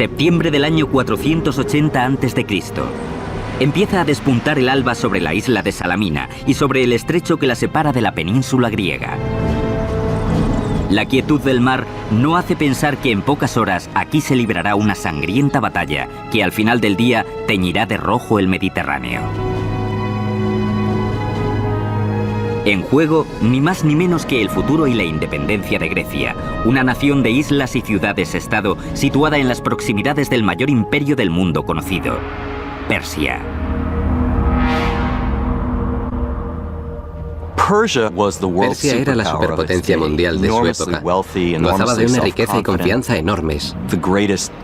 Septiembre del año 480 a.C. Empieza a despuntar el alba sobre la isla de Salamina y sobre el estrecho que la separa de la península griega. La quietud del mar no hace pensar que en pocas horas aquí se librará una sangrienta batalla que al final del día teñirá de rojo el Mediterráneo. En juego, ni más ni menos que el futuro y la independencia de Grecia, una nación de islas y ciudades-estado situada en las proximidades del mayor imperio del mundo conocido, Persia. Persia era la superpotencia mundial de su época. Gozaba de una riqueza y confianza enormes.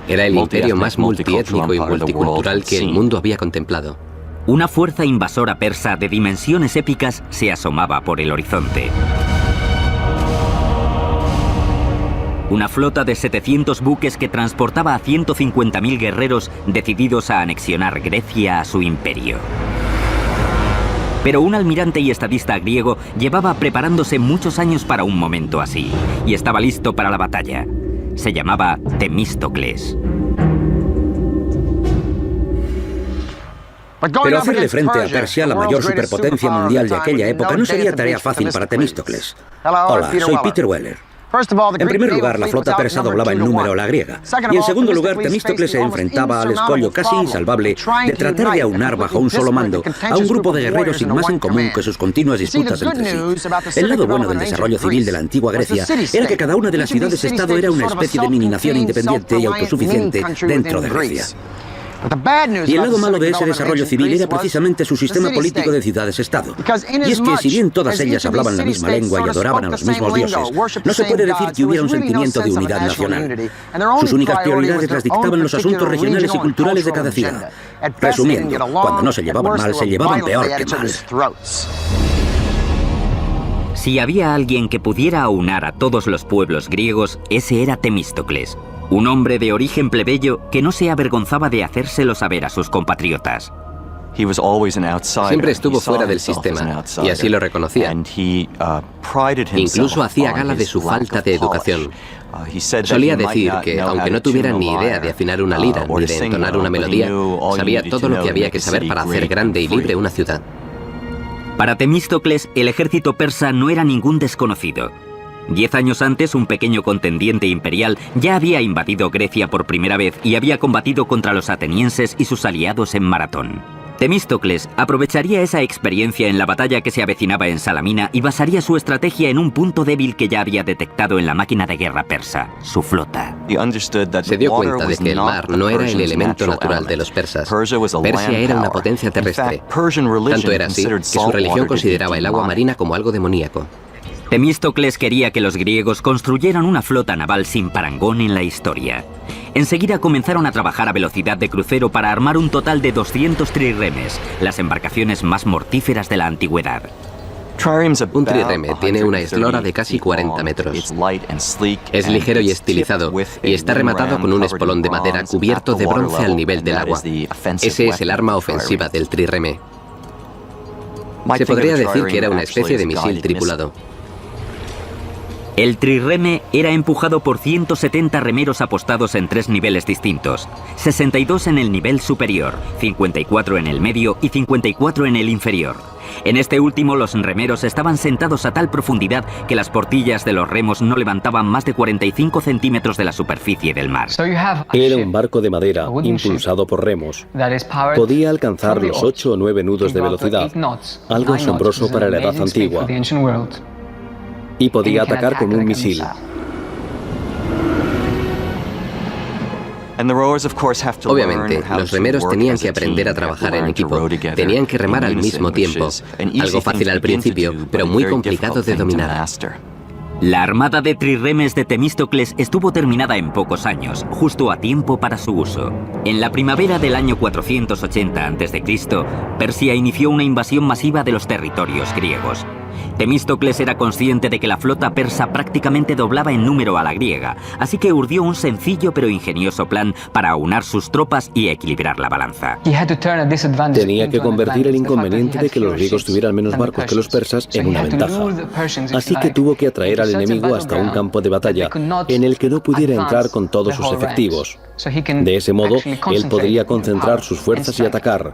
Era el imperio más multiétnico y multicultural que el mundo había contemplado. Una fuerza invasora persa de dimensiones épicas se asomaba por el horizonte. Una flota de 700 buques que transportaba a 150.000 guerreros decididos a anexionar Grecia a su imperio. Pero un almirante y estadista griego llevaba preparándose muchos años para un momento así, y estaba listo para la batalla. Se llamaba Temístocles. Pero hacerle frente a Persia, la mayor superpotencia mundial de aquella época, no sería tarea fácil para Temístocles. Hola, soy Peter Weller. En primer lugar, la flota persa doblaba en número a la griega. Y en segundo lugar, Temístocles se enfrentaba al escollo casi insalvable de tratar de aunar bajo un solo mando a un grupo de guerreros sin más en común que sus continuas disputas entre sí. El lado bueno del desarrollo civil de la antigua Grecia era que cada una de las ciudades-estado era una especie de mini-nación independiente y autosuficiente dentro de Grecia. Y el lado malo de ese desarrollo civil era precisamente su sistema político de ciudades-estado. Y es que si bien todas ellas hablaban la misma lengua y adoraban a los mismos dioses, no se puede decir que hubiera un sentimiento de unidad nacional. Sus únicas prioridades las dictaban los asuntos regionales y culturales de cada ciudad. Resumiendo, cuando no se llevaban mal, se llevaban peor que mal. Si había alguien que pudiera aunar a todos los pueblos griegos, ese era Temístocles. Un hombre de origen plebeyo que no se avergonzaba de hacérselo saber a sus compatriotas. Siempre estuvo fuera del sistema, y así lo reconocía. Incluso hacía gala de su falta de educación. Solía decir que, aunque no tuviera ni idea de afinar una lira ni de entonar una melodía, sabía todo lo que había que saber para hacer grande y libre una ciudad. Para Temístocles, el ejército persa no era ningún desconocido. 10 años antes, un pequeño contendiente imperial ya había invadido Grecia por primera vez y había combatido contra los atenienses y sus aliados en Maratón. Temístocles aprovecharía esa experiencia en la batalla que se avecinaba en Salamina y basaría su estrategia en un punto débil que ya había detectado en la máquina de guerra persa, su flota. Se dio cuenta de que el mar no era el elemento natural de los persas. Persia era una potencia terrestre. Tanto era así que su religión consideraba el agua marina como algo demoníaco. Temístocles quería que los griegos construyeran una flota naval sin parangón en la historia. Enseguida comenzaron a trabajar a velocidad de crucero para armar un total de 200 trirremes, las embarcaciones más mortíferas de la antigüedad. Un trireme tiene una eslora de casi 40 metros. Es ligero y estilizado, y está rematado con un espolón de madera cubierto de bronce al nivel del agua. Ese es el arma ofensiva del trireme. Se podría decir que era una especie de misil tripulado. El trirreme era empujado por 170 remeros apostados en 3 niveles distintos, 62 en el nivel superior, 54 en el medio y 54 en el inferior. En este último, los remeros estaban sentados a tal profundidad que las portillas de los remos no levantaban más de 45 centímetros de la superficie del mar. Era un barco de madera impulsado por remos. Podía alcanzar los 8 o 9 nudos de velocidad, algo asombroso para la edad antigua. Y podía atacar con un misil. Obviamente, los remeros tenían que aprender a trabajar en equipo. Tenían que remar al mismo tiempo. Algo fácil al principio, pero muy complicado de dominar. La armada de trirremes de Temístocles estuvo terminada en pocos años, justo a tiempo para su uso. En la primavera del año 480 a.C., Persia inició una invasión masiva de los territorios griegos. Temístocles era consciente de que la flota persa prácticamente doblaba en número a la griega, así que urdió un sencillo pero ingenioso plan para aunar sus tropas y equilibrar la balanza. Tenía que convertir el inconveniente de que los griegos tuvieran menos barcos que los persas en una ventaja. Así que tuvo que atraer al enemigo hasta un campo de batalla en el que no pudiera entrar con todos sus efectivos. De ese modo, él podría concentrar sus fuerzas y atacar.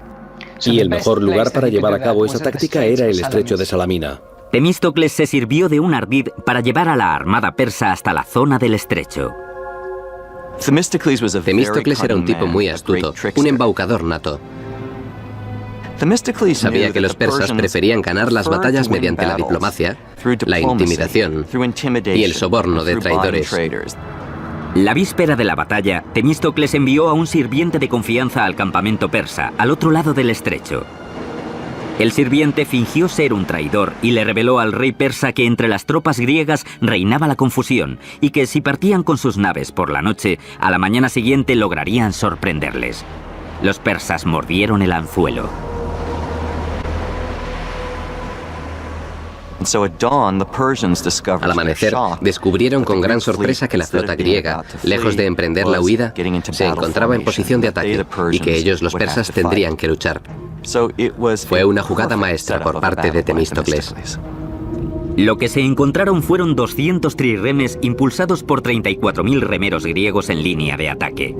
Y el mejor lugar para llevar a cabo esa táctica era el estrecho de Salamina. Temístocles se sirvió de un ardid para llevar a la armada persa hasta la zona del estrecho. Temístocles era un tipo muy astuto, un embaucador nato. Sabía que los persas preferían ganar las batallas mediante la diplomacia, la intimidación y el soborno de traidores. La víspera de la batalla, Temístocles envió a un sirviente de confianza al campamento persa, al otro lado del estrecho. El sirviente fingió ser un traidor y le reveló al rey persa que entre las tropas griegas reinaba la confusión y que si partían con sus naves por la noche, a la mañana siguiente lograrían sorprenderles. Los persas mordieron el anzuelo. Al amanecer, descubrieron con gran sorpresa que la flota griega, lejos de emprender la huida, se encontraba en posición de ataque y que ellos, los persas, tendrían que luchar. Fue una jugada maestra por parte de Temístocles. Lo que se encontraron fueron 200 trirremes impulsados por 34.000 remeros griegos en línea de ataque.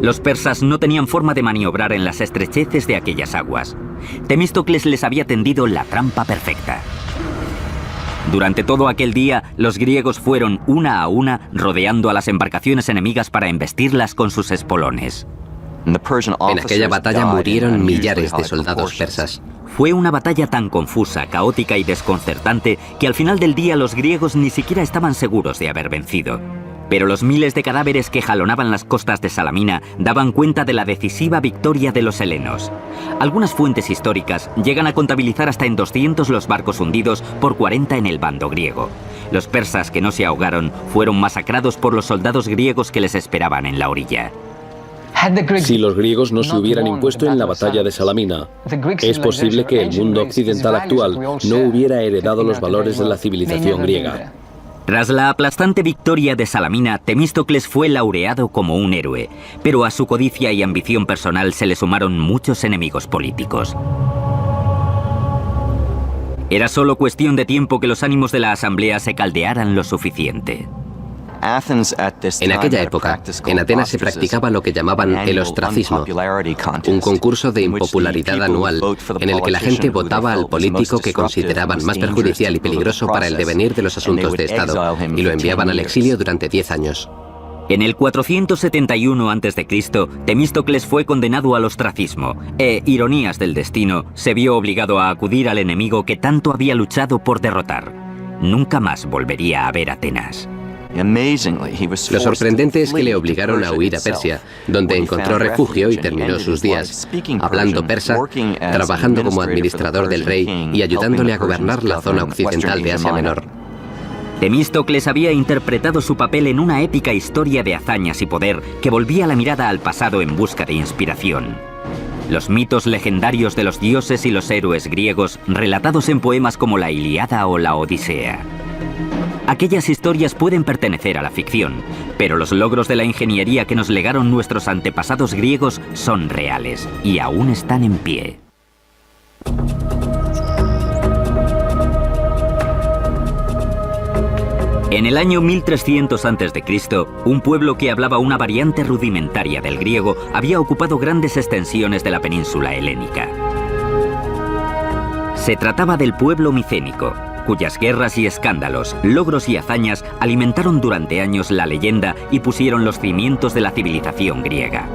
Los persas no tenían forma de maniobrar en las estrecheces de aquellas aguas. Temístocles les había tendido la trampa perfecta. Durante todo aquel día, los griegos fueron una a una rodeando a las embarcaciones enemigas para embestirlas con sus espolones. En aquella batalla murieron millares de soldados persas. Fue una batalla tan confusa, caótica y desconcertante que al final del día los griegos ni siquiera estaban seguros de haber vencido. Pero los miles de cadáveres que jalonaban las costas de Salamina daban cuenta de la decisiva victoria de los helenos. Algunas fuentes históricas llegan a contabilizar hasta en 200 los barcos hundidos por 40 en el bando griego. Los persas que no se ahogaron fueron masacrados por los soldados griegos que les esperaban en la orilla. Si los griegos no se hubieran impuesto en la batalla de Salamina, es posible que el mundo occidental actual no hubiera heredado los valores de la civilización griega. Tras la aplastante victoria de Salamina, Temístocles fue laureado como un héroe, pero a su codicia y ambición personal se le sumaron muchos enemigos políticos. Era solo cuestión de tiempo que los ánimos de la asamblea se caldearan lo suficiente. En aquella época, en Atenas se practicaba lo que llamaban el ostracismo, un concurso de impopularidad anual en el que la gente votaba al político que consideraban más perjudicial y peligroso para el devenir de los asuntos de Estado y lo enviaban al exilio durante 10 años. En el 471 a.C., Temístocles fue condenado al ostracismo e, ironías del destino, se vio obligado a acudir al enemigo que tanto había luchado por derrotar. Nunca más volvería a ver Atenas. Lo sorprendente es que le obligaron a huir a Persia, donde encontró refugio y terminó sus días, hablando persa, trabajando como administrador del rey y ayudándole a gobernar la zona occidental de Asia Menor. Temístocles había interpretado su papel en una épica historia de hazañas y poder que volvía la mirada al pasado en busca de inspiración. Los mitos legendarios de los dioses y los héroes griegos, relatados en poemas como la Ilíada o la Odisea. Aquellas historias pueden pertenecer a la ficción, pero los logros de la ingeniería que nos legaron nuestros antepasados griegos son reales y aún están en pie. En el año 1300 a.C., un pueblo que hablaba una variante rudimentaria del griego había ocupado grandes extensiones de la península helénica. Se trataba del pueblo micénico, cuyas guerras y escándalos, logros y hazañas alimentaron durante años la leyenda y pusieron los cimientos de la civilización griega.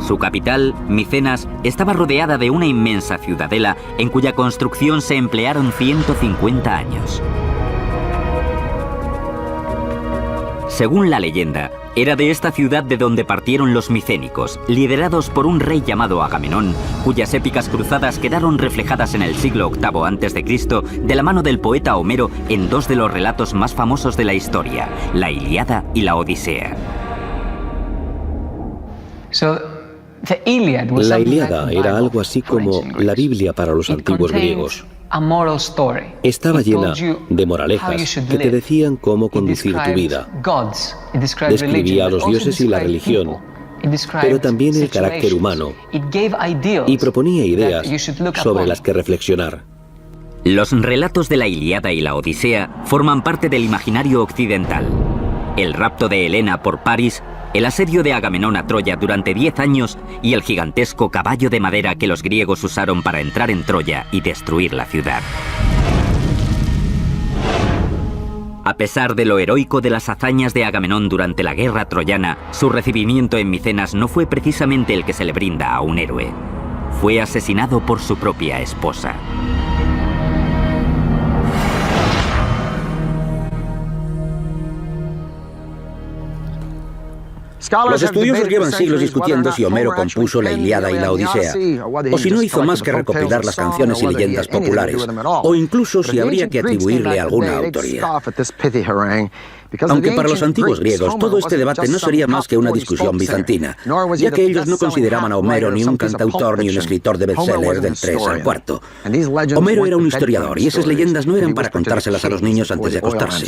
Su capital, Micenas, estaba rodeada de una inmensa ciudadela en cuya construcción se emplearon 150 años. Según la leyenda, era de esta ciudad de donde partieron los micénicos, liderados por un rey llamado Agamenón, cuyas épicas cruzadas quedaron reflejadas en el siglo VIII a.C. de la mano del poeta Homero en dos de los relatos más famosos de la historia, la Ilíada y la Odisea. La Ilíada era algo así como la Biblia para los antiguos griegos. Estaba llena de moralejas que te decían cómo conducir tu vida. Describía a los dioses y la religión, pero también el carácter humano, y proponía ideas sobre las que reflexionar. Los relatos de la Ilíada y la Odisea forman parte del imaginario occidental. El rapto de Helena por París, el asedio de Agamenón a Troya durante 10 años y el gigantesco caballo de madera que los griegos usaron para entrar en Troya y destruir la ciudad. A pesar de lo heroico de las hazañas de Agamenón durante la guerra troyana, su recibimiento en Micenas no fue precisamente el que se le brinda a un héroe. Fue asesinado por su propia esposa. Los estudiosos llevan siglos discutiendo si Homero compuso la Ilíada y la Odisea, o si no hizo más que recopilar las canciones y leyendas populares, o incluso si habría que atribuirle alguna autoría. Aunque para los antiguos griegos todo este debate no sería más que una discusión bizantina, ya que ellos no consideraban a Homero ni un cantautor ni un escritor de bestsellers del 3 al 4. Homero era un historiador y esas leyendas no eran para contárselas a los niños antes de acostarse.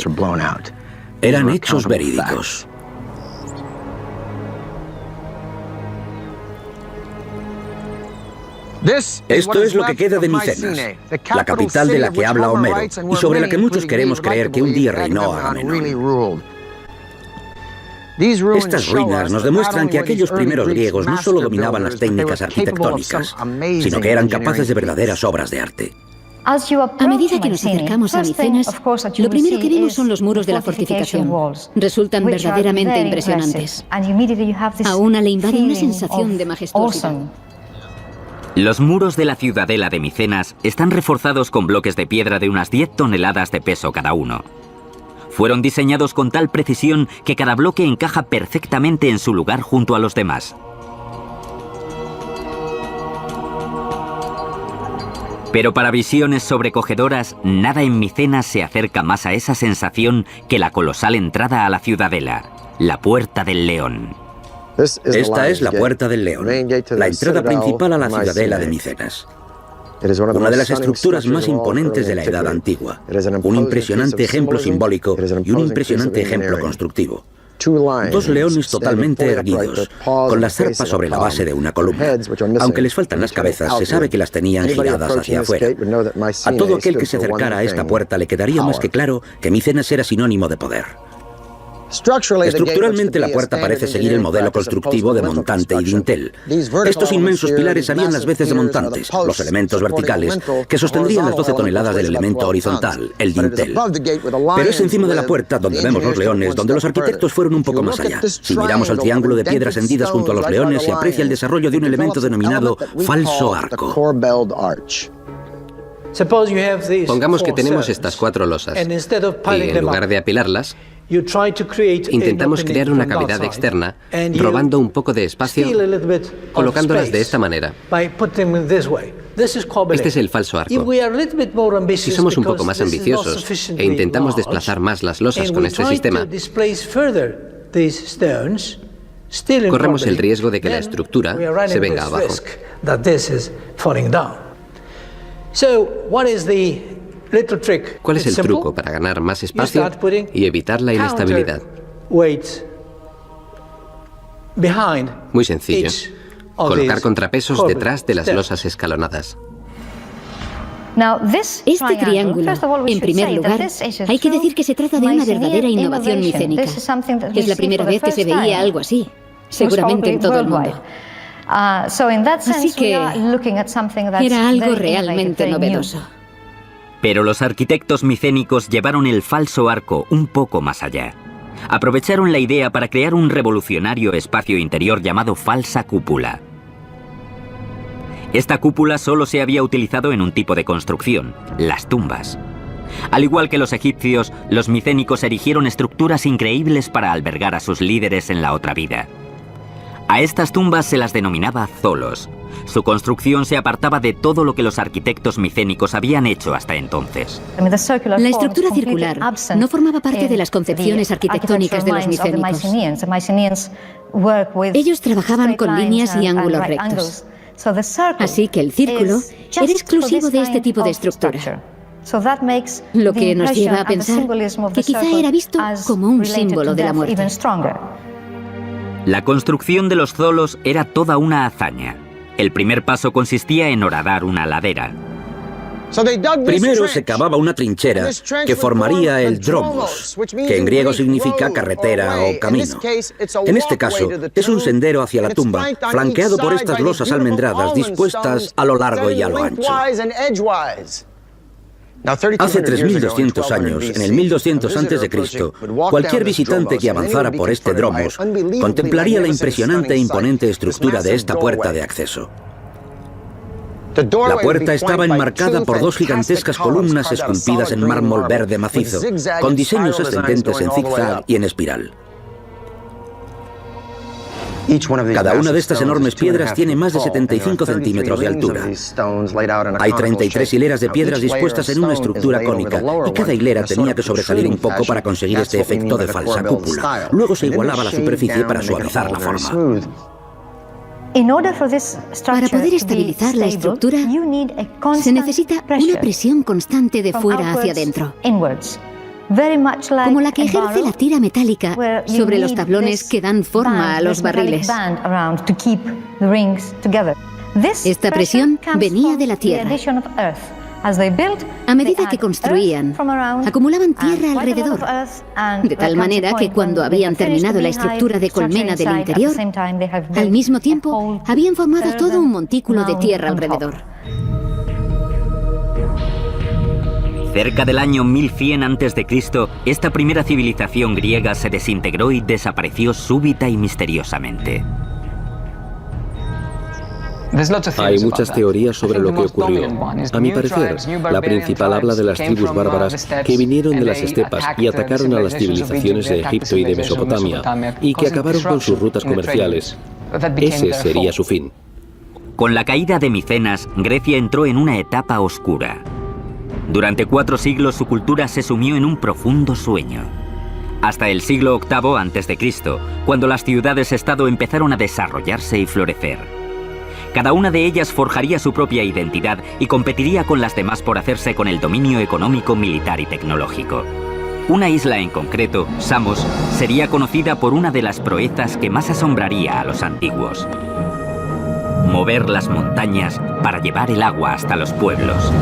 Eran hechos verídicos. Esto es lo que queda de Micenas, la capital de la que habla Homero y sobre la que muchos queremos creer que un día reinó Agamenón. Estas ruinas nos demuestran que aquellos primeros griegos no solo dominaban las técnicas arquitectónicas, sino que eran capaces de verdaderas obras de arte. A medida que nos acercamos a Micenas, lo primero que vemos son los muros de la fortificación. Resultan verdaderamente impresionantes. A una le invade una sensación de majestuosidad. Los muros de la ciudadela de Micenas están reforzados con bloques de piedra de unas 10 toneladas de peso cada uno. Fueron diseñados con tal precisión que cada bloque encaja perfectamente en su lugar junto a los demás. Pero para visiones sobrecogedoras, nada en Micenas se acerca más a esa sensación que la colosal entrada a la ciudadela, la Puerta del León. Esta es la Puerta del León, la entrada principal a la ciudadela de Micenas. Una de las estructuras más imponentes de la Edad Antigua, un impresionante ejemplo simbólico y un impresionante ejemplo constructivo. Dos leones totalmente erguidos, con las zarpas sobre la base de una columna. Aunque les faltan las cabezas, se sabe que las tenían giradas hacia afuera. A todo aquel que se acercara a esta puerta le quedaría más que claro que Micenas era sinónimo de poder. Estructuralmente la puerta parece seguir el modelo constructivo de montante y dintel. Estos inmensos pilares harían las veces de montantes, los elementos verticales, que sostendrían las 12 toneladas del elemento horizontal, el dintel. Pero es encima de la puerta donde vemos los leones, donde los arquitectos fueron un poco más allá. Si miramos al triángulo de piedras hendidas junto a los leones, se aprecia el desarrollo de un elemento denominado falso arco. Pongamos que tenemos estas 4 losas y en lugar de apilarlas, intentamos crear una cavidad externa robando un poco de espacio, colocándolas de esta manera. Este es el falso arco. Si somos un poco más ambiciosos e intentamos desplazar más las losas con este sistema, corremos el riesgo de que la estructura se venga abajo. ¿Cuál es el truco para ganar más espacio y evitar la inestabilidad? Muy sencillo. Colocar contrapesos detrás de las losas escalonadas. Este triángulo, en primer lugar, hay que decir que se trata de una verdadera innovación micénica. Es la primera vez que se veía algo así, seguramente en todo el mundo. Así que era algo realmente novedoso. Pero los arquitectos micénicos llevaron el falso arco un poco más allá. Aprovecharon la idea para crear un revolucionario espacio interior llamado falsa cúpula. Esta cúpula solo se había utilizado en un tipo de construcción, las tumbas. Al igual que los egipcios, los micénicos erigieron estructuras increíbles para albergar a sus líderes en la otra vida. A estas tumbas se las denominaba zolos. Su construcción se apartaba de todo lo que los arquitectos micénicos habían hecho hasta entonces. La estructura circular no formaba parte de las concepciones arquitectónicas de los micénicos. Ellos trabajaban con líneas y ángulos rectos. Así que el círculo era exclusivo de este tipo de estructura. Lo que nos lleva a pensar que quizá era visto como un símbolo de la muerte. La construcción de los zolos era toda una hazaña. El primer paso consistía en horadar una ladera. Primero se cavaba una trinchera que formaría el dromos, que en griego significa carretera o camino. En este caso, es un sendero hacia la tumba, flanqueado por estas losas almendradas dispuestas a lo largo y a lo ancho. Hace 3.200 años, en el 1200 a.C., cualquier visitante que avanzara por este dromos contemplaría la impresionante e imponente estructura de esta puerta de acceso. La puerta estaba enmarcada por dos gigantescas columnas esculpidas en mármol verde macizo, con diseños ascendentes en zigzag y en espiral. Cada una de estas enormes piedras tiene más de 75 centímetros de altura. Hay 33 hileras de piedras dispuestas en una estructura cónica, y cada hilera tenía que sobresalir un poco para conseguir este efecto de falsa cúpula. Luego se igualaba la superficie para suavizar la forma. Para poder estabilizar la estructura, se necesita una presión constante de fuera hacia adentro, como la que ejerce la tira metálica sobre los tablones que dan forma a los barriles. Esta presión venía de la tierra. A medida que construían, acumulaban tierra alrededor, de tal manera que cuando habían terminado la estructura de colmena del interior, al mismo tiempo habían formado todo un montículo de tierra alrededor. Cerca del año 1100 a.C., esta primera civilización griega se desintegró y desapareció súbita y misteriosamente. Hay muchas teorías sobre lo que ocurrió. A mi parecer, la principal habla de las tribus bárbaras que vinieron de las estepas y atacaron a las civilizaciones de Egipto y de Mesopotamia, y que acabaron con sus rutas comerciales. Ese sería su fin. Con la caída de Micenas, Grecia entró en una etapa oscura. Durante 4 siglos su cultura se sumió en un profundo sueño. Hasta el siglo VIII a.C., cuando las ciudades-estado empezaron a desarrollarse y florecer. Cada una de ellas forjaría su propia identidad y competiría con las demás por hacerse con el dominio económico, militar y tecnológico. Una isla en concreto, Samos, sería conocida por una de las proezas que más asombraría a los antiguos: mover las montañas para llevar el agua hasta los pueblos.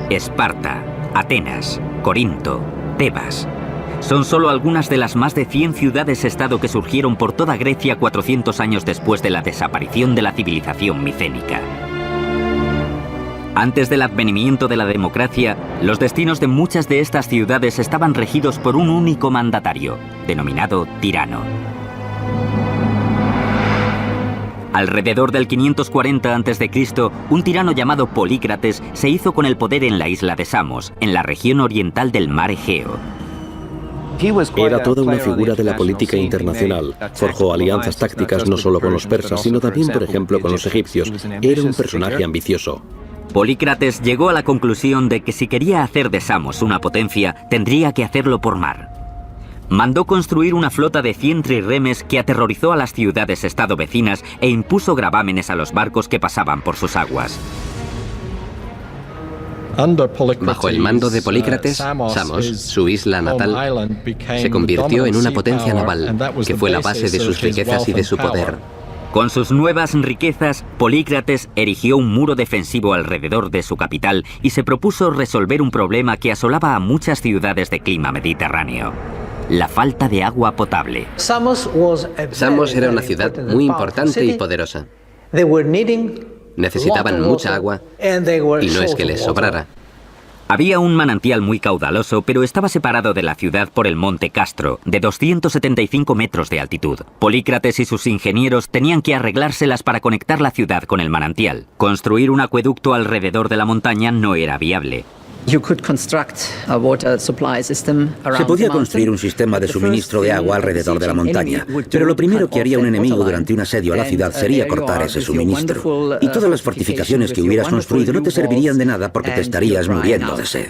Esparta, Atenas, Corinto, Tebas. Son solo algunas de las más de 100 ciudades-estado que surgieron por toda Grecia 400 años después de la desaparición de la civilización micénica. Antes del advenimiento de la democracia, los destinos de muchas de estas ciudades estaban regidos por un único mandatario, denominado tirano. Alrededor del 540 a.C., un tirano llamado Polícrates se hizo con el poder en la isla de Samos, en la región oriental del mar Egeo. Era toda una figura de la política internacional. Forjó alianzas tácticas no solo con los persas, sino también, por ejemplo, con los egipcios. Era un personaje ambicioso. Polícrates llegó a la conclusión de que si quería hacer de Samos una potencia, tendría que hacerlo por mar. Mandó construir una flota de 100 trirremes que aterrorizó a las ciudades-estado vecinas e impuso gravámenes a los barcos que pasaban por sus aguas. Bajo el mando de Polícrates, Samos, su isla natal, se convirtió en una potencia naval, que fue la base de sus riquezas y de su poder. Con sus nuevas riquezas, Polícrates erigió un muro defensivo alrededor de su capital y se propuso resolver un problema que asolaba a muchas ciudades de clima mediterráneo: la falta de agua potable. Samos era una ciudad muy importante y poderosa. Necesitaban mucha agua y no es que les sobrara. Había un manantial muy caudaloso, pero estaba separado de la ciudad por el monte Castro, de 275 metros de altitud. Polícrates y sus ingenieros tenían que arreglárselas para conectar la ciudad con el manantial. Construir un acueducto alrededor de la montaña no era viable. Se podía construir un sistema de suministro de agua alrededor de la montaña, pero lo primero que haría un enemigo durante un asedio a la ciudad sería cortar ese suministro. Y todas las fortificaciones que hubieras construido no te servirían de nada porque te estarías muriendo de sed.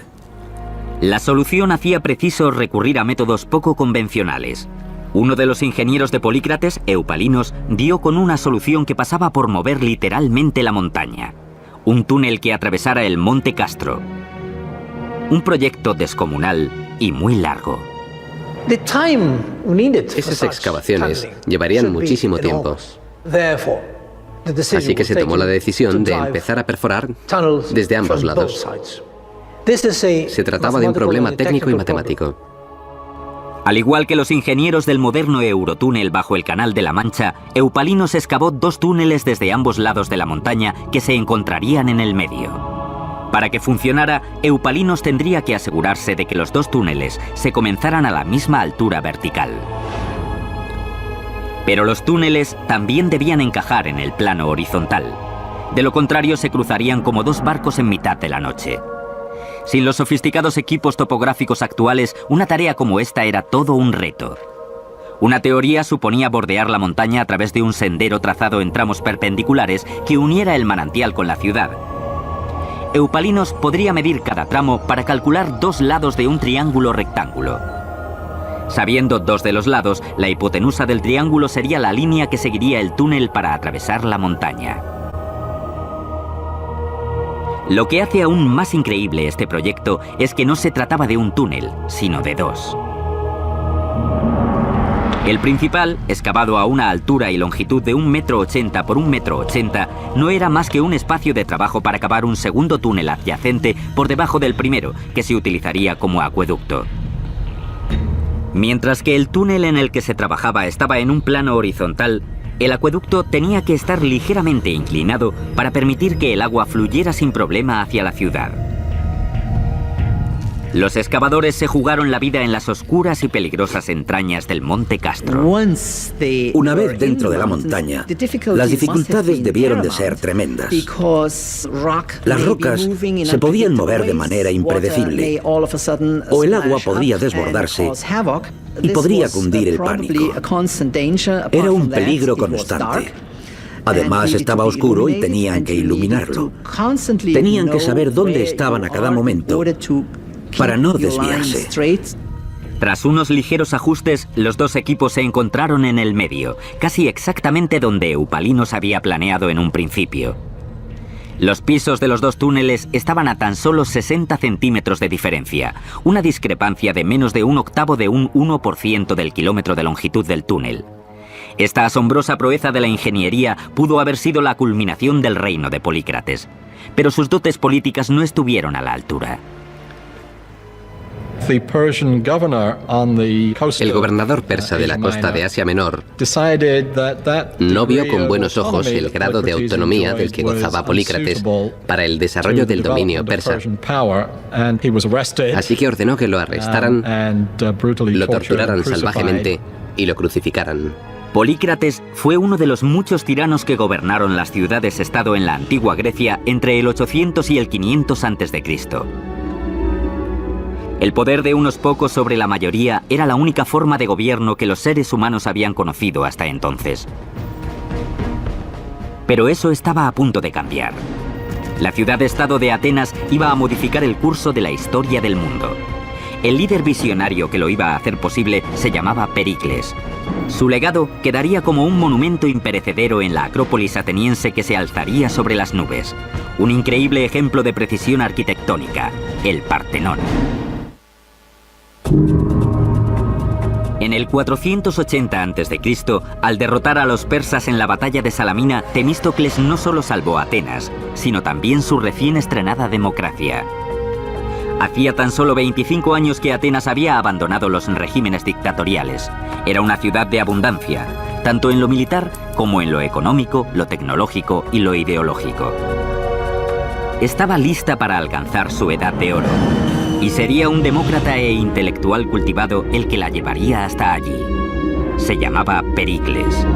La solución hacía preciso recurrir a métodos poco convencionales. Uno de los ingenieros de Polícrates, Eupalinos, dio con una solución que pasaba por mover literalmente la montaña. Un túnel que atravesara el Monte Castro. Un proyecto descomunal y muy largo. Esas excavaciones llevarían muchísimo tiempo. Así que se tomó la decisión de empezar a perforar desde ambos lados. Se trataba de un problema técnico y matemático. Al igual que los ingenieros del moderno Eurotúnel bajo el Canal de la Mancha, Eupalinos excavó 2 túneles desde ambos lados de la montaña que se encontrarían en el medio. Para que funcionara, Eupalinos tendría que asegurarse de que los 2 túneles se comenzaran a la misma altura vertical. Pero los túneles también debían encajar en el plano horizontal. De lo contrario, se cruzarían como 2 barcos en mitad de la noche. Sin los sofisticados equipos topográficos actuales, una tarea como esta era todo un reto. Una teoría suponía bordear la montaña a través de un sendero trazado en tramos perpendiculares que uniera el manantial con la ciudad. Eupalinos podría medir cada tramo para calcular 2 lados de un triángulo rectángulo. Sabiendo 2 de los lados, la hipotenusa del triángulo sería la línea que seguiría el túnel para atravesar la montaña. Lo que hace aún más increíble este proyecto es que no se trataba de un túnel, sino de 2. El principal, excavado a una altura y longitud de 1,80 m por 1,80 m, no era más que un espacio de trabajo para cavar un segundo túnel adyacente por debajo del primero, que se utilizaría como acueducto. Mientras que el túnel en el que se trabajaba estaba en un plano horizontal, el acueducto tenía que estar ligeramente inclinado para permitir que el agua fluyera sin problema hacia la ciudad. Los excavadores se jugaron la vida en las oscuras y peligrosas entrañas del Monte Castro. Una vez dentro de la montaña, las dificultades debieron de ser tremendas. Las rocas se podían mover de manera impredecible, o el agua podría desbordarse y podría cundir el pánico. Era un peligro constante. Además, estaba oscuro y tenían que iluminarlo. Tenían que saber dónde estaban a cada momento para no desviarse. Tras unos ligeros ajustes, los 2 equipos se encontraron en el medio, casi exactamente donde Eupalinos había planeado en un principio. Los pisos de los 2 túneles estaban a tan solo 60 centímetros de diferencia, una discrepancia de menos de 1/8 de un 1% del kilómetro de longitud del túnel. Esta asombrosa proeza de la ingeniería pudo haber sido la culminación del reino de Polícrates, pero sus dotes políticas no estuvieron a la altura. El gobernador persa de la costa de Asia Menor no vio con buenos ojos el grado de autonomía del que gozaba Polícrates para el desarrollo del dominio persa. Así que ordenó que lo arrestaran, lo torturaran salvajemente y lo crucificaran. Polícrates fue uno de los muchos tiranos que gobernaron las ciudades-estado en la antigua Grecia entre el 800 y el 500 a.C. El poder de unos pocos sobre la mayoría era la única forma de gobierno que los seres humanos habían conocido hasta entonces. Pero eso estaba a punto de cambiar. La ciudad-estado de Atenas iba a modificar el curso de la historia del mundo. El líder visionario que lo iba a hacer posible se llamaba Pericles. Su legado quedaría como un monumento imperecedero en la Acrópolis ateniense que se alzaría sobre las nubes. Un increíble ejemplo de precisión arquitectónica, el Partenón. En el 480 a.C., al derrotar a los persas en la batalla de Salamina, Temístocles no solo salvó a Atenas, sino también su recién estrenada democracia. Hacía tan solo 25 años que Atenas había abandonado los regímenes dictatoriales. Era una ciudad de abundancia, tanto en lo militar como en lo económico, lo tecnológico y lo ideológico. Estaba lista para alcanzar su edad de oro. Y sería un demócrata e intelectual cultivado el que la llevaría hasta allí. Se llamaba Pericles.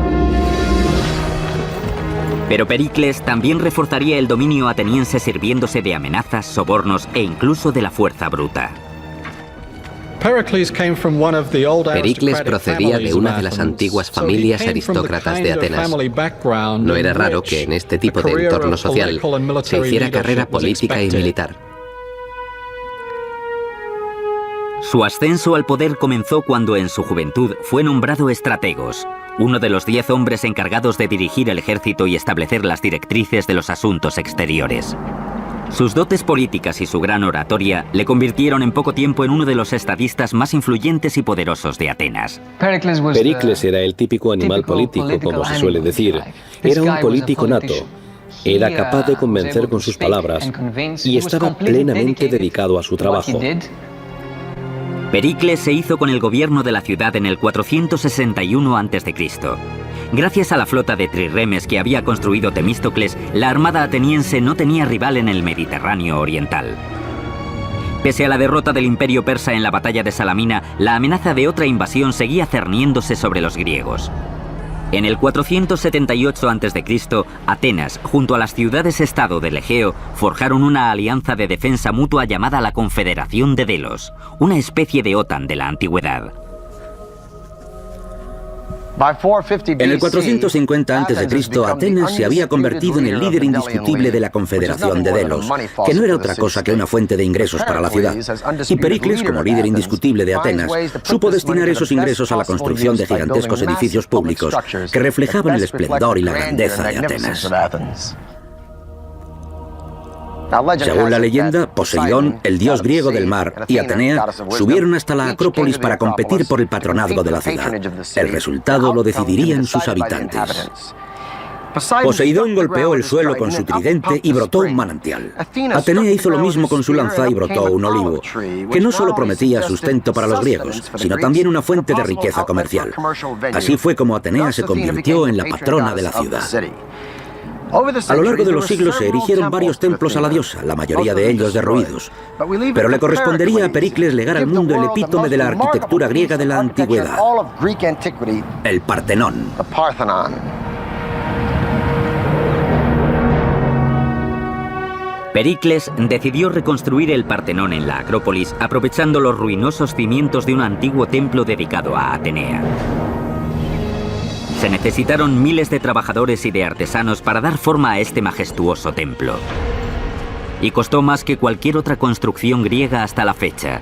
Pero Pericles también reforzaría el dominio ateniense sirviéndose de amenazas, sobornos e incluso de la fuerza bruta. Pericles procedía de una de las antiguas familias aristócratas de Atenas. No era raro que en este tipo de entorno social se hiciera carrera política y militar. Su ascenso al poder comenzó cuando en su juventud fue nombrado estrategos, uno de los 10 hombres encargados de dirigir el ejército y establecer las directrices de los asuntos exteriores. Sus dotes políticas y su gran oratoria le convirtieron en poco tiempo en uno de los estadistas más influyentes y poderosos de Atenas. Pericles era el típico animal político, como se suele decir. Era un político nato. Era capaz de convencer con sus palabras y estaba plenamente dedicado a su trabajo. Pericles se hizo con el gobierno de la ciudad en el 461 a.C. Gracias a la flota de trirremes que había construido Temístocles, la armada ateniense no tenía rival en el Mediterráneo oriental. Pese a la derrota del imperio persa en la batalla de Salamina, la amenaza de otra invasión seguía cerniéndose sobre los griegos. En el 478 a.C., Atenas, junto a las ciudades-estado del Egeo, forjaron una alianza de defensa mutua llamada la Confederación de Delos, una especie de OTAN de la antigüedad. En el 450 a.C., Atenas se había convertido en el líder indiscutible de la Confederación de Delos, que no era otra cosa que una fuente de ingresos para la ciudad. Y Pericles, como líder indiscutible de Atenas, supo destinar esos ingresos a la construcción de gigantescos edificios públicos que reflejaban el esplendor y la grandeza de Atenas. Según la leyenda, Poseidón, el dios griego del mar, y Atenea subieron hasta la Acrópolis para competir por el patronazgo de la ciudad. El resultado lo decidirían sus habitantes. Poseidón golpeó el suelo con su tridente y brotó un manantial. Atenea hizo lo mismo con su lanza y brotó un olivo, que no solo prometía sustento para los griegos, sino también una fuente de riqueza comercial. Así fue como Atenea se convirtió en la patrona de la ciudad. A lo largo de los siglos se erigieron varios templos a la diosa, la mayoría de ellos derruidos. Pero le correspondería a Pericles legar al mundo el epítome de la arquitectura griega de la antigüedad, el Partenón. Pericles decidió reconstruir el Partenón en la Acrópolis, aprovechando los ruinosos cimientos de un antiguo templo dedicado a Atenea. Se necesitaron miles de trabajadores y de artesanos para dar forma a este majestuoso templo. Y costó más que cualquier otra construcción griega hasta la fecha: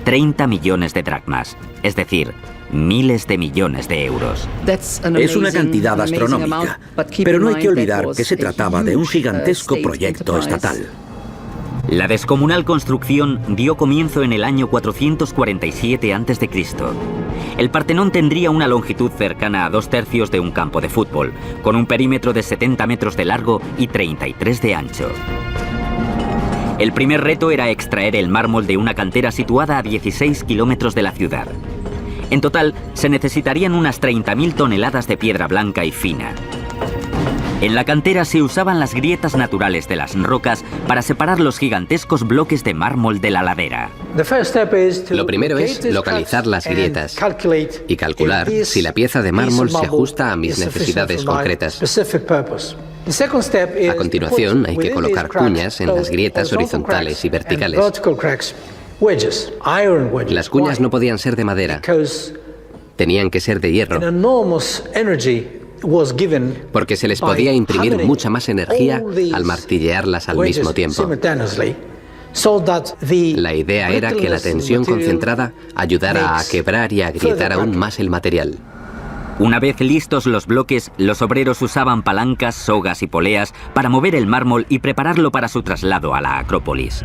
30 millones de dracmas, es decir, miles de millones de euros. Es una cantidad astronómica, pero no hay que olvidar que se trataba de un gigantesco proyecto estatal. La descomunal construcción dio comienzo en el año 447 a.C. El Partenón tendría una longitud cercana a 2/3 de un campo de fútbol, con un perímetro de 70 metros de largo y 33 de ancho. El primer reto era extraer el mármol de una cantera situada a 16 kilómetros de la ciudad. En total, se necesitarían unas 30.000 toneladas de piedra blanca y fina. En la cantera se usaban las grietas naturales de las rocas para separar los gigantescos bloques de mármol de la ladera. Lo primero es localizar las grietas y calcular si la pieza de mármol se ajusta a mis necesidades concretas. A continuación, hay que colocar cuñas en las grietas horizontales y verticales. Las cuñas no podían ser de madera, tenían que ser de hierro, porque se les podía imprimir mucha más energía al martillearlas al mismo tiempo. La idea era que la tensión concentrada ayudara a quebrar y a agrietar aún más el material. Una vez listos los bloques, los obreros usaban palancas, sogas y poleas para mover el mármol y prepararlo para su traslado a la Acrópolis.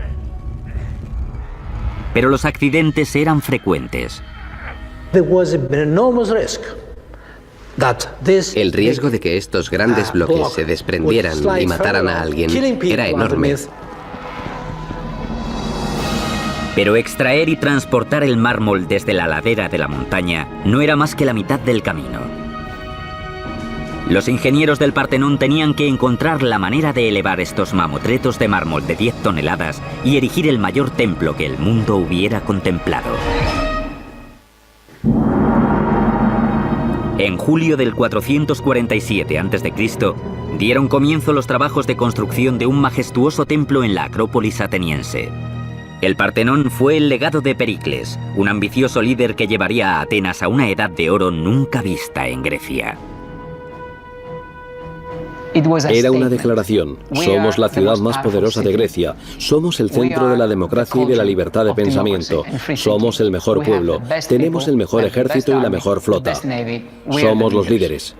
Pero los accidentes eran frecuentes. El riesgo de que estos grandes bloques se desprendieran y mataran a alguien era enorme. Pero extraer y transportar el mármol desde la ladera de la montaña no era más que la mitad del camino. Los ingenieros del Partenón tenían que encontrar la manera de elevar estos mamotretos de mármol de 10 toneladas y erigir el mayor templo que el mundo hubiera contemplado. En julio del 447 a.C., dieron comienzo los trabajos de construcción de un majestuoso templo en la Acrópolis ateniense. El Partenón fue el legado de Pericles, un ambicioso líder que llevaría a Atenas a una edad de oro nunca vista en Grecia. Era una declaración. Somos la ciudad más poderosa de Grecia. Somos el centro de la democracia y de la libertad de pensamiento. Somos el mejor pueblo. Tenemos el mejor ejército y la mejor flota. Somos los líderes.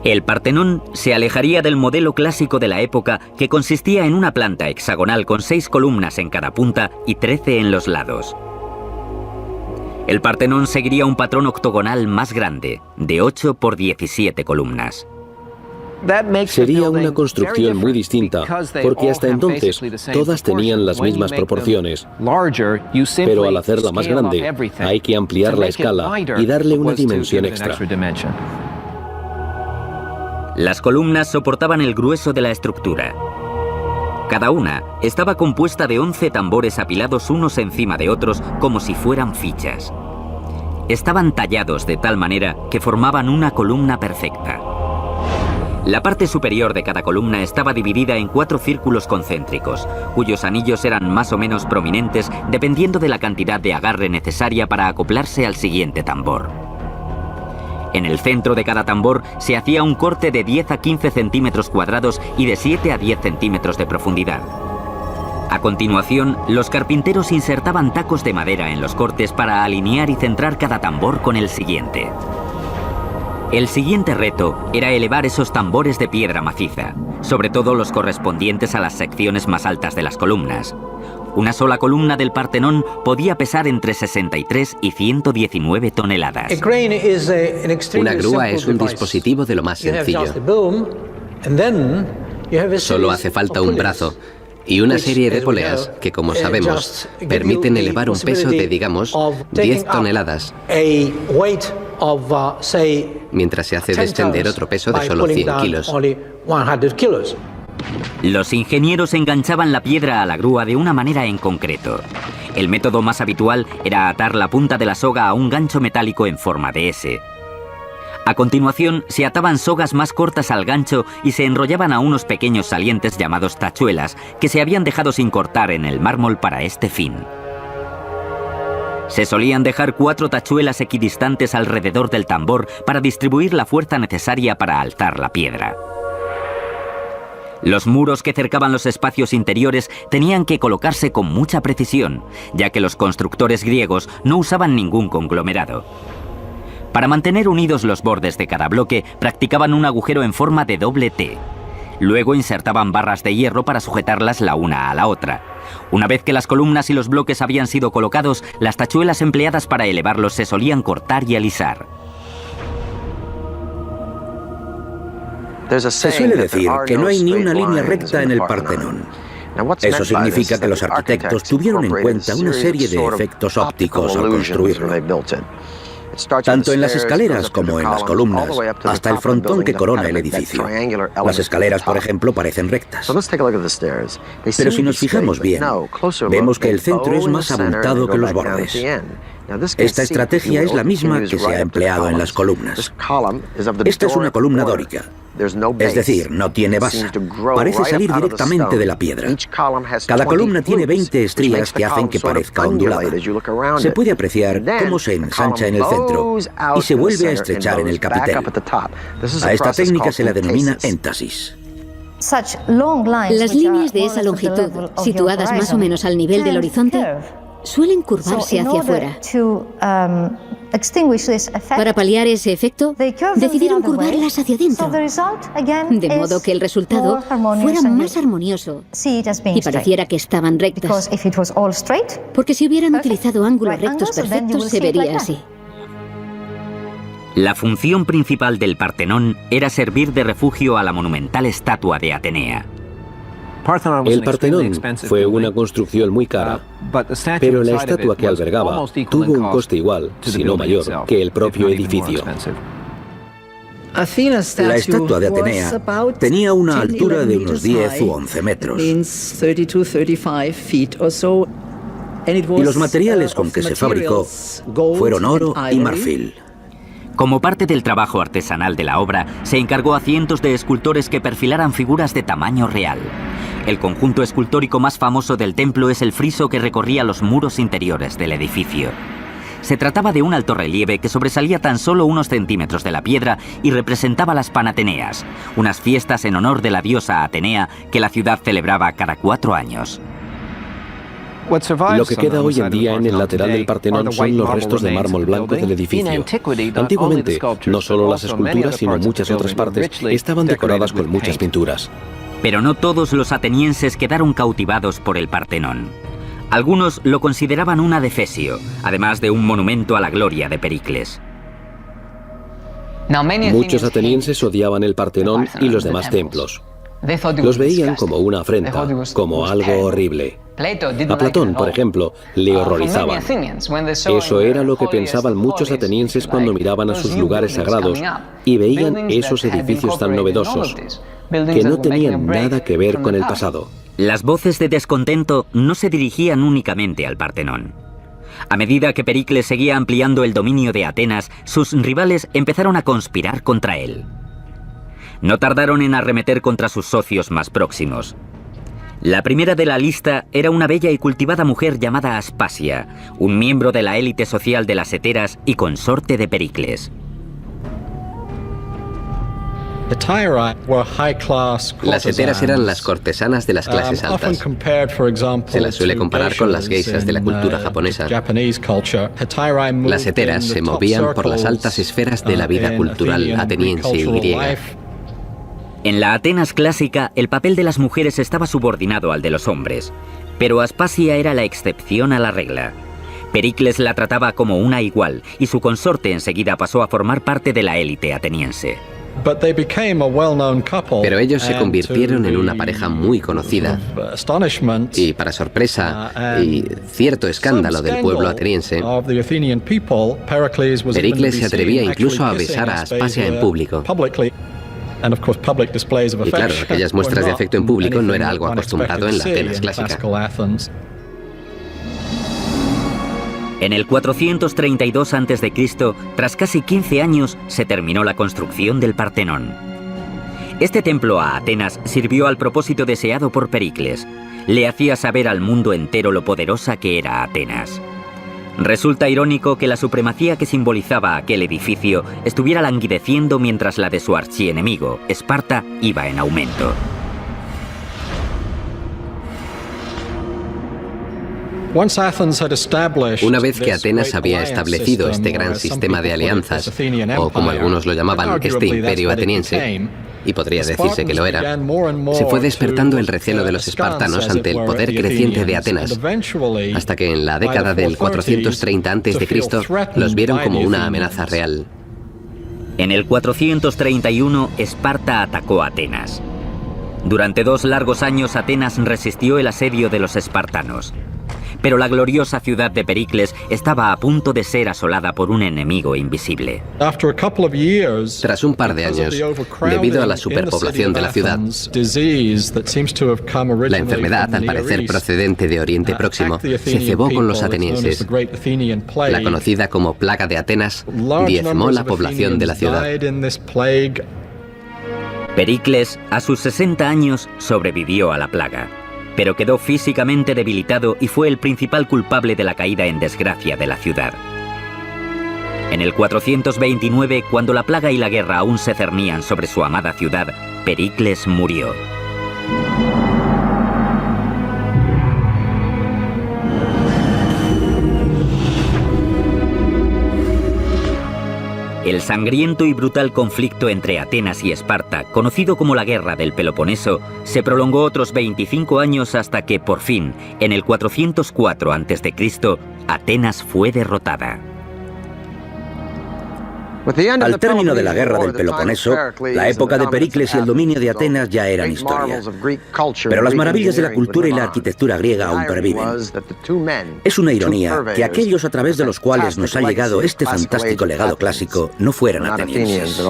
El Partenón se alejaría del modelo clásico de la época, que consistía en una planta hexagonal con 6 columnas en cada punta y 13 en los lados. El Partenón seguiría un patrón octogonal más grande, de 8 por 17 columnas. Sería una construcción muy distinta, porque hasta entonces todas tenían las mismas proporciones. Pero al hacerla más grande, hay que ampliar la escala y darle una dimensión extra. Las columnas soportaban el grueso de la estructura. Cada una estaba compuesta de 11 tambores apilados unos encima de otros como si fueran fichas. Estaban tallados de tal manera que formaban una columna perfecta. La parte superior de cada columna estaba dividida en 4 círculos concéntricos, cuyos anillos eran más o menos prominentes dependiendo de la cantidad de agarre necesaria para acoplarse al siguiente tambor. En el centro de cada tambor se hacía un corte de 10 a 15 centímetros cuadrados y de 7 a 10 centímetros de profundidad. A continuación, los carpinteros insertaban tacos de madera en los cortes para alinear y centrar cada tambor con el siguiente. El siguiente reto era elevar esos tambores de piedra maciza, sobre todo los correspondientes a las secciones más altas de las columnas. Una sola columna del Partenón podía pesar entre 63 y 119 toneladas. Una grúa es un dispositivo de lo más sencillo. Solo hace falta un brazo y una serie de poleas que, como sabemos, permiten elevar un peso de, digamos, 10 toneladas, mientras se hace descender otro peso de solo 100 kilos. Los ingenieros enganchaban la piedra a la grúa de una manera en concreto. El método más habitual era atar la punta de la soga a un gancho metálico en forma de S. A continuación, se ataban sogas más cortas al gancho y se enrollaban a unos pequeños salientes llamados tachuelas, que se habían dejado sin cortar en el mármol para este fin. Se solían dejar 4 tachuelas equidistantes alrededor del tambor para distribuir la fuerza necesaria para alzar la piedra. Los muros que cercaban los espacios interiores tenían que colocarse con mucha precisión, ya que los constructores griegos no usaban ningún conglomerado. Para mantener unidos los bordes de cada bloque, practicaban un agujero en forma de doble T. Luego insertaban barras de hierro para sujetarlas la una a la otra. Una vez que las columnas y los bloques habían sido colocados, las tachuelas empleadas para elevarlos se solían cortar y alisar. Se suele decir que no hay ni una línea recta en el Partenón. Eso significa que los arquitectos tuvieron en cuenta una serie de efectos ópticos al construirlo. Tanto en las escaleras como en las columnas, hasta el frontón que corona el edificio. Las escaleras, por ejemplo, parecen rectas. Pero si nos fijamos bien, vemos que el centro es más abultado que los bordes. Esta estrategia es la misma que se ha empleado en las columnas. Esta es una columna dórica. Es decir, no tiene base. Parece salir directamente de la piedra. Cada columna tiene 20 estrías que hacen que parezca ondulada. Se puede apreciar cómo se ensancha en el centro y se vuelve a estrechar en el capitel. A esta técnica se la denomina éntasis. Las líneas de esa longitud, situadas más o menos al nivel del horizonte, suelen curvarse hacia afuera. Para paliar ese efecto, decidieron curvarlas hacia adentro, de modo que el resultado fuera más armonioso y pareciera que estaban rectas, porque si hubieran utilizado ángulos rectos perfectos se vería así. La función principal del Partenón era servir de refugio a la monumental estatua de Atenea. El Partenón fue una construcción muy cara, pero la estatua que albergaba tuvo un coste igual, si no mayor, que el propio edificio. La estatua de Atenea tenía una altura de unos 10 u 11 metros. Y los materiales con que se fabricó fueron oro y marfil. Como parte del trabajo artesanal de la obra, se encargó a cientos de escultores que perfilaran figuras de tamaño real. El conjunto escultórico más famoso del templo es el friso que recorría los muros interiores del edificio. Se trataba de un altorrelieve que sobresalía tan solo unos centímetros de la piedra y representaba las Panateneas, unas fiestas en honor de la diosa Atenea que la ciudad celebraba cada 4 años. Lo que queda hoy en día en el lateral del Partenón son los restos de mármol blanco del edificio. Antiguamente, no solo las esculturas, sino muchas otras partes estaban decoradas con muchas pinturas. Pero no todos los atenienses quedaron cautivados por el Partenón. Algunos lo consideraban un adefesio, además de un monumento a la gloria de Pericles. Muchos atenienses odiaban el Partenón y los demás templos. Los veían como una afrenta, como algo horrible. A Platón, por ejemplo, le horrorizaba. Eso era lo que pensaban muchos atenienses cuando miraban a sus lugares sagrados y veían esos edificios tan novedosos, que no tenían nada que ver con el pasado. Las voces de descontento no se dirigían únicamente al Partenón. A medida que Pericles seguía ampliando el dominio de Atenas, sus rivales empezaron a conspirar contra él. No tardaron en arremeter contra sus socios más próximos. La primera de la lista era una bella y cultivada mujer llamada Aspasia, un miembro de la élite social de las heteras y consorte de Pericles. Las heteras eran las cortesanas de las clases altas. Se las suele comparar con las geishas de la cultura japonesa. Las heteras se movían por las altas esferas de la vida cultural ateniense y griega. En la Atenas clásica, el papel de las mujeres estaba subordinado al de los hombres, pero Aspasia era la excepción a la regla. Pericles la trataba como una igual, y su consorte enseguida pasó a formar parte de la élite ateniense. Pero ellos se convirtieron en una pareja muy conocida. Y para sorpresa y cierto escándalo del pueblo ateniense, Pericles se atrevía incluso a besar a Aspasia en público. Y claro, aquellas muestras de afecto en público no era algo acostumbrado en la Atenas clásica. En el 432 a.C., tras casi 15 años, se terminó la construcción del Partenón. Este templo a Atenas sirvió al propósito deseado por Pericles. Le hacía saber al mundo entero lo poderosa que era Atenas. Resulta irónico que la supremacía que simbolizaba aquel edificio estuviera languideciendo mientras la de su archienemigo, Esparta, iba en aumento. Una vez que Atenas había establecido este gran sistema de alianzas, o como algunos lo llamaban, este imperio ateniense, y podría decirse que lo era, se fue despertando el recelo de los espartanos ante el poder creciente de Atenas, hasta que en la década del 430 a.C. los vieron como una amenaza real. En el 431, Esparta atacó a Atenas. Durante 2 largos años, Atenas resistió el asedio de los espartanos. Pero la gloriosa ciudad de Pericles estaba a punto de ser asolada por un enemigo invisible. Tras un par de años, debido a la superpoblación de la ciudad, la enfermedad, al parecer procedente de Oriente Próximo, se cebó con los atenienses. La conocida como Plaga de Atenas diezmó la población de la ciudad. Pericles, a sus 60 años, sobrevivió a la plaga, pero quedó físicamente debilitado y fue el principal culpable de la caída en desgracia de la ciudad. En el 429, cuando la plaga y la guerra aún se cernían sobre su amada ciudad, Pericles murió. El sangriento y brutal conflicto entre Atenas y Esparta, conocido como la Guerra del Peloponeso, se prolongó otros 25 años hasta que, por fin, en el 404 a.C., Atenas fue derrotada. Al término de la Guerra del Peloponeso, la época de Pericles y el dominio de Atenas ya eran historia. Pero las maravillas de la cultura y la arquitectura griega aún perviven. Es una ironía que aquellos a través de los cuales nos ha llegado este fantástico legado clásico no fueran atenienses.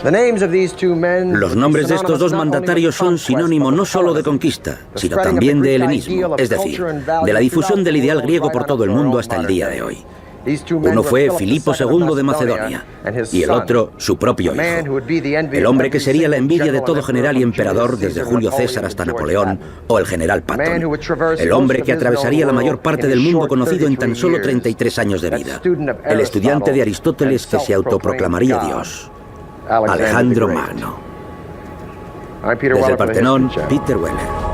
Los nombres de estos dos mandatarios son sinónimo no solo de conquista, sino también de helenismo, es decir, de la difusión del ideal griego por todo el mundo hasta el día de hoy. Uno fue Filipo II de Macedonia y el otro su propio hijo, el hombre que sería la envidia de todo general y emperador desde Julio César hasta Napoleón o el general Patton, el hombre que atravesaría la mayor parte del mundo conocido en tan solo 33 años de vida, el estudiante de Aristóteles que se autoproclamaría Dios, Alejandro Magno. Desde el Partenón, Peter Weller.